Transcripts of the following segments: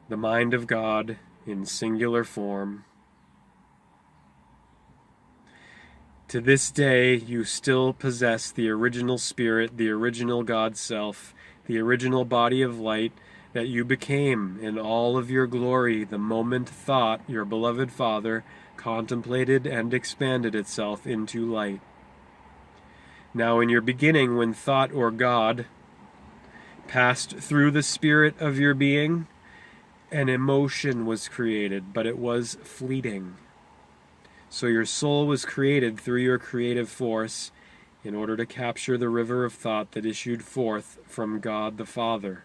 the mind of God in singular form. To this day, you still possess the original spirit, the original God self, the original body of light that you became in all of your glory the moment thought, your beloved Father, contemplated and expanded itself into light. Now in your beginning, when thought or God passed through the spirit of your being, an emotion was created, but it was fleeting. So your soul was created through your creative force in order to capture the river of thought that issued forth from God the Father.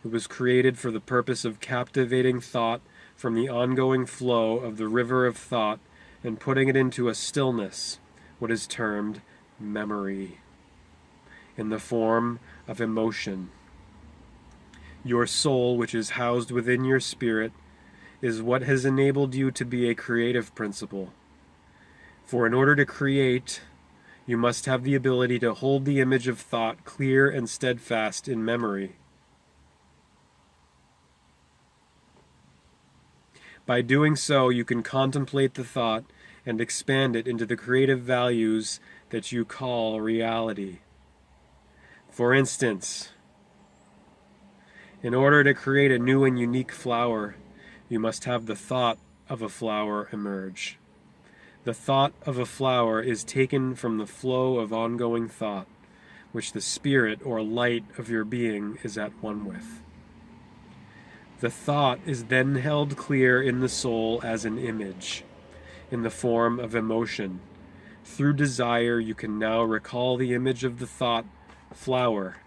It was created for the purpose of captivating thought from the ongoing flow of the river of thought and putting it into a stillness, what is termed memory, in the form of emotion. Your soul, which is housed within your spirit, is what has enabled you to be a creative principle. For in order to create, you must have the ability to hold the image of thought clear and steadfast in memory. By doing so, you can contemplate the thought and expand it into the creative values that you call reality. For instance, in order to create a new and unique flower, you must have the thought of a flower emerge. The thought of a flower is taken from the flow of ongoing thought, which the spirit or light of your being is at one with. The thought is then held clear in the soul as an image, in the form of emotion. Through desire, you can now recall the image of the thought flower.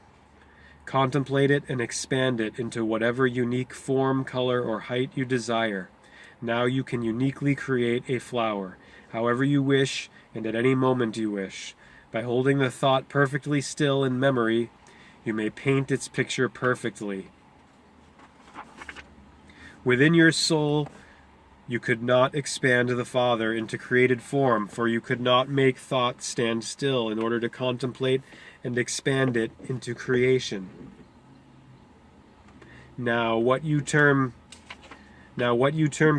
Contemplate it and expand it into whatever unique form, color, or height you desire. Now you can uniquely create a flower, however you wish and at any moment you wish. By holding the thought perfectly still in memory, you may paint its picture perfectly. Within your soul, you could not expand the Father into created form, for you could not make thought stand still in order to contemplate and expand it into creation. Now what you term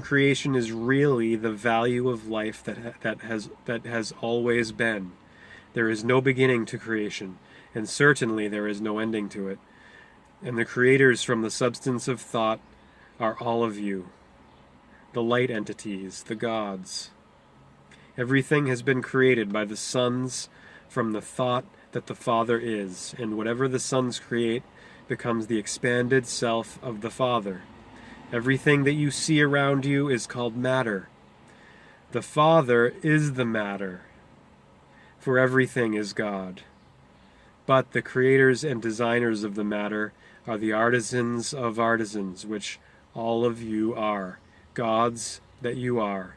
creation is really the value of life that has always been. There is no beginning to creation, and certainly there is no ending to it. And the creators from the substance of thought are all of you, the light entities, the gods. Everything has been created by the sons from the thought that the Father is, and whatever the sons create becomes the expanded self of the Father. Everything that you see around you is called matter. The Father is the matter, for everything is God. But the creators and designers of the matter are the artisans of artisans, which all of you are, gods that you are.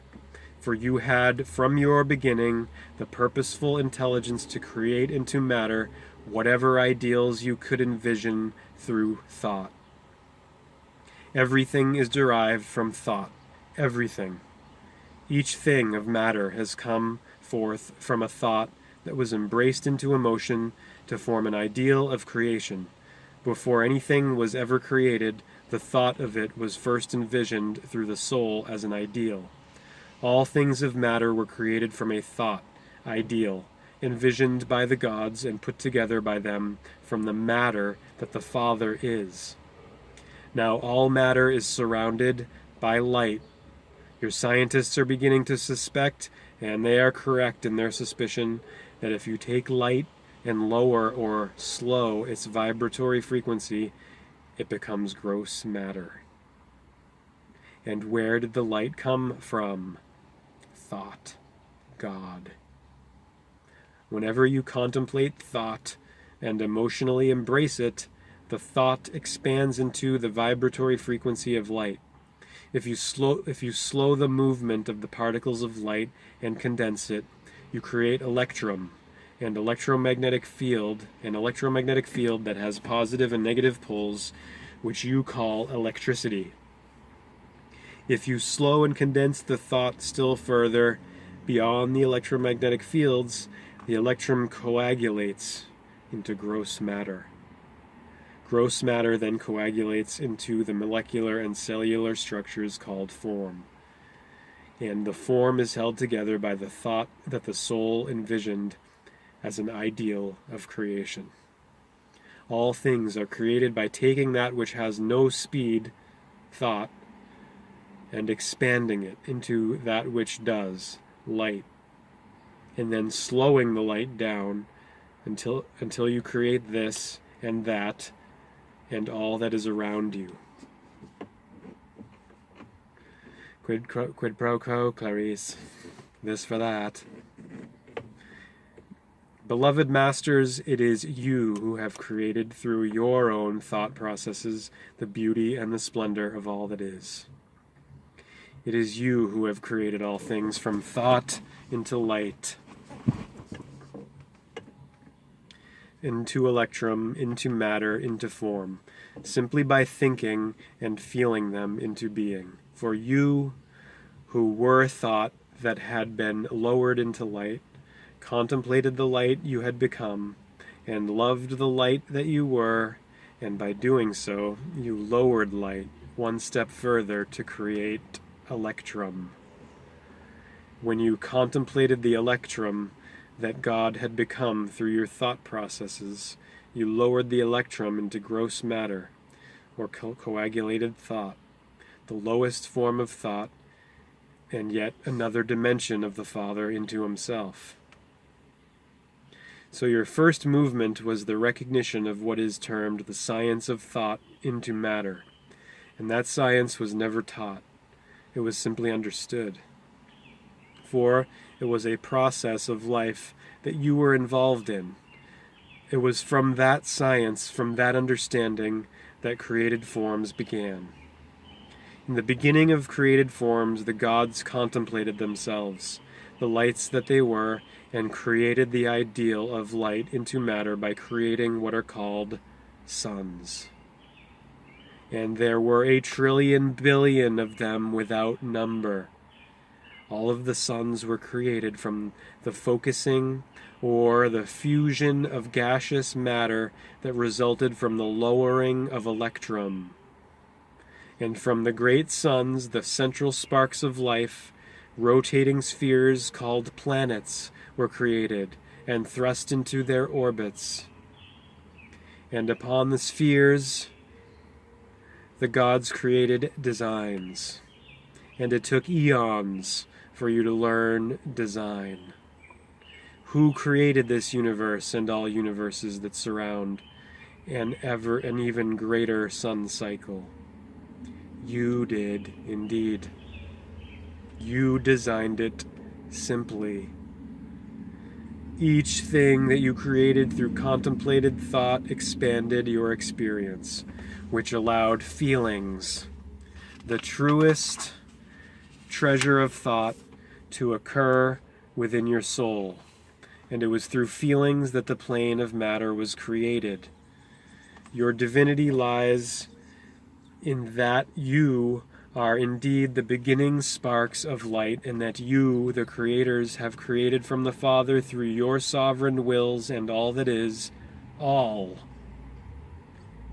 For you had from your beginning the purposeful intelligence to create into matter whatever ideals you could envision through thought. Everything is derived from thought. Everything. Each thing of matter has come forth from a thought that was embraced into emotion to form an ideal of creation. Before anything was ever created, the thought of it was first envisioned through the soul as an ideal. All things of matter were created from a thought, ideal, envisioned by the gods and put together by them from the matter that the Father is. Now all matter is surrounded by light. Your scientists are beginning to suspect, and they are correct in their suspicion, that if you take light and lower or slow its vibratory frequency, it becomes gross matter. And where did the light come from? Thought, God. Whenever you contemplate thought and emotionally embrace it, the thought expands into the vibratory frequency of light. If you slow the movement of the particles of light and condense it, you create electrum, an electromagnetic field that has positive and negative poles, which you call electricity. If you slow and condense the thought still further, beyond the electromagnetic fields, the electrum coagulates into gross matter. Gross matter then coagulates into the molecular and cellular structures called form. And the form is held together by the thought that the soul envisioned as an ideal of creation. All things are created by taking that which has no speed, thought, and expanding it into that which does, light, and then slowing the light down until you create this and that and all that is around you. Quid pro quo, Clarice. This for that. Beloved masters, it is you who have created through your own thought processes the beauty and the splendor of all that is. It is you who have created all things from thought into light, into electrum, into matter, into form, simply by thinking and feeling them into being. For you, who were thought that had been lowered into light, contemplated the light you had become, and loved the light that you were, and by doing so, you lowered light one step further to create electrum. When you contemplated the electrum that God had become through your thought processes, you lowered the electrum into gross matter, or coagulated thought, the lowest form of thought, and yet another dimension of the Father into himself. So your first movement was the recognition of what is termed the science of thought into matter, and that science was never taught. It was simply understood. For it was a process of life that you were involved in. It was from that science, from that understanding, that created forms began. In the beginning of created forms, the gods contemplated themselves, the lights that they were, and created the ideal of light into matter by creating what are called suns. And there were 1 trillion billion of them without number. All of the suns were created from the focusing or the fusion of gaseous matter that resulted from the lowering of electrum. And from the great suns, the central sparks of life, rotating spheres called planets were created and thrust into their orbits. And upon the spheres, the gods created designs. And it took eons for you to learn design. Who created this universe and all universes that surround an even greater sun cycle? You did, indeed. You designed it simply. Each thing that you created through contemplated thought expanded your experience, which allowed feelings, the truest treasure of thought, to occur within your soul. And it was through feelings that the plane of matter was created. Your divinity lies in that you are indeed the beginning sparks of light, and that you, the creators, have created from the Father through your sovereign wills and all that is, all.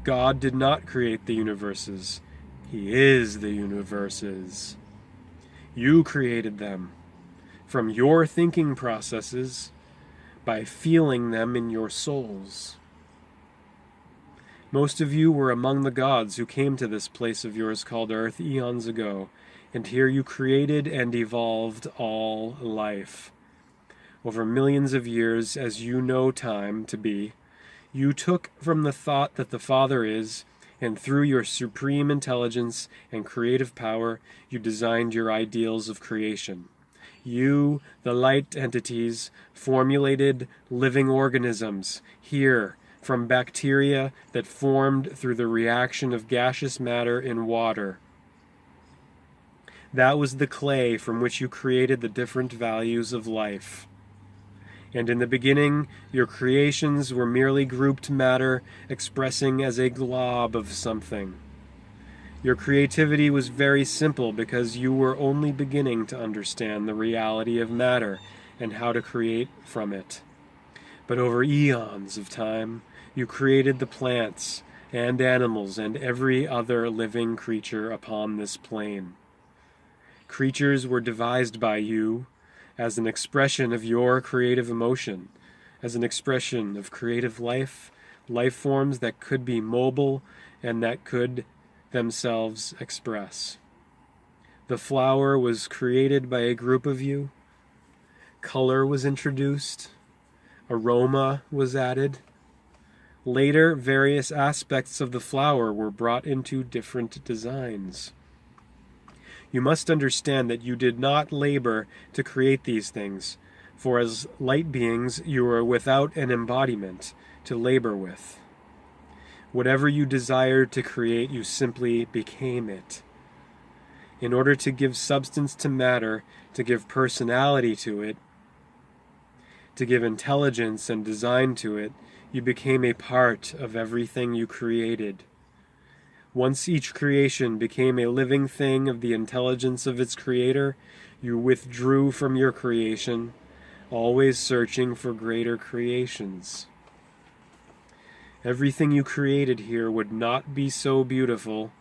God did not create the universes. He is the universes. You created them from your thinking processes by feeling them in your souls. Most of you were among the gods who came to this place of yours called Earth eons ago, and here you created and evolved all life. Over millions of years, as you know time to be, you took from the thought that the Father is, and through your supreme intelligence and creative power, you designed your ideals of creation. You, the light entities, formulated living organisms here, from bacteria that formed through the reaction of gaseous matter in water. That was the clay from which you created the different values of life. And in the beginning, your creations were merely grouped matter expressing as a glob of something. Your creativity was very simple because you were only beginning to understand the reality of matter and how to create from it. But over eons of time, you created the plants and animals, and every other living creature upon this plane. Creatures were devised by you as an expression of your creative emotion, as an expression of creative life, life forms that could be mobile and that could themselves express. The flower was created by a group of you. Color was introduced. Aroma was added. Later, various aspects of the flower were brought into different designs. You must understand that you did not labor to create these things, for as light beings you were without an embodiment to labor with. Whatever you desired to create, you simply became it. In order to give substance to matter, to give personality to it, to give intelligence and design to it, you became a part of everything you created. Once each creation became a living thing of the intelligence of its creator, you withdrew from your creation, always searching for greater creations. Everything you created here would not be so beautiful